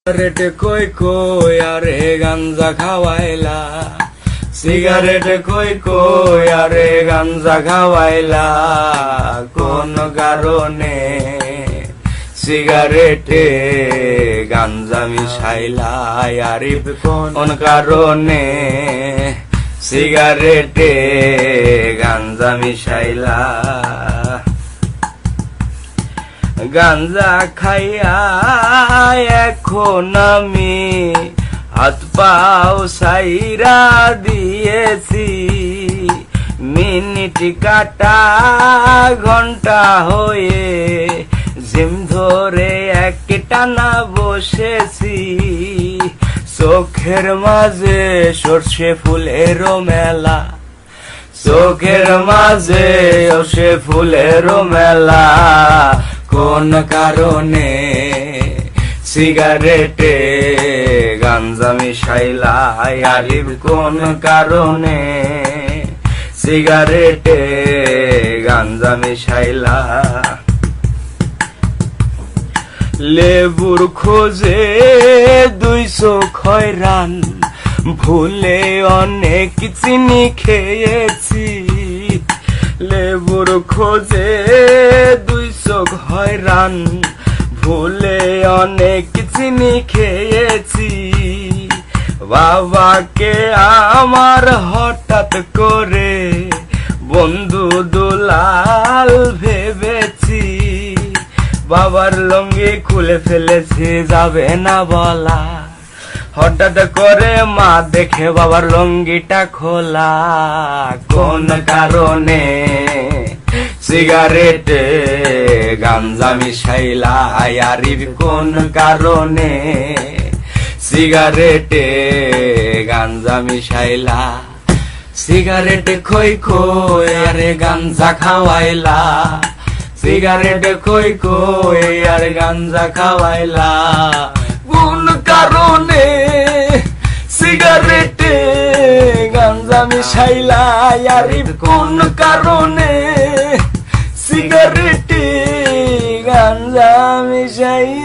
Cigarette কই কই আরে গাঞ্জা খাওয়াইলা, সিগারেট কই কই আরে গাঞ্জা খাওয়াইলা, কোন কারণে সিগারেটে গাঞ্জা মিশাইলা, আরিফ কোন কারণে সিগারেটে গাঞ্জা মিশাইলা। গাঞ্জা খাইয়া এখন আমি হাত পাও সাইরা দিয়েছি, মিনিট কাটা ঘন্টা হয়ে জিম ধরে এক টানা বসেছি, চোখের মাঝে সর্ষে ফুলেরও মেলা, চোখের মাঝে সর্ষে ফুলেরও মেলা, কোন কারণে সিগারেটে গাঞ্জা মিশাইলা, আরিফ কোন কারণে সিগারেটে গাঞ্জা মিশাইলা। লেবুর খোঁজে 200 খয়রান, ভুলে অনেক চিনি খেয়েছি, লেবুর খোঁজে 200 খয়রান, ভুলে অনেক চিনি খেয়েছি, বাবাকে আমার হঠাৎ করে বন্ধু দুলাল ভেবেছি, বাবার লুঙ্গি খুলে ফেলেছি যাবে না বলা, হঠাৎ করে মা দেখে বাবার লুঙ্গিটা খোলা, কোন কারণে সিগারেটে গাঞ্জা মিশাইলা, আরিফ কোন কারণে সিগারেটে গাঞ্জা মিশাইলা। সিগারেট খই খই আরে গাঞ্জা খাওয়াইলা, সিগারেট খই কই আর গাঞ্জা খাওয়াইলা, কোন কারণে সিগারেটে গাঞ্জা মিশাইলা, আরিফ কোন কারণে সিগারেটে গাঞ্জা মিশাইলা।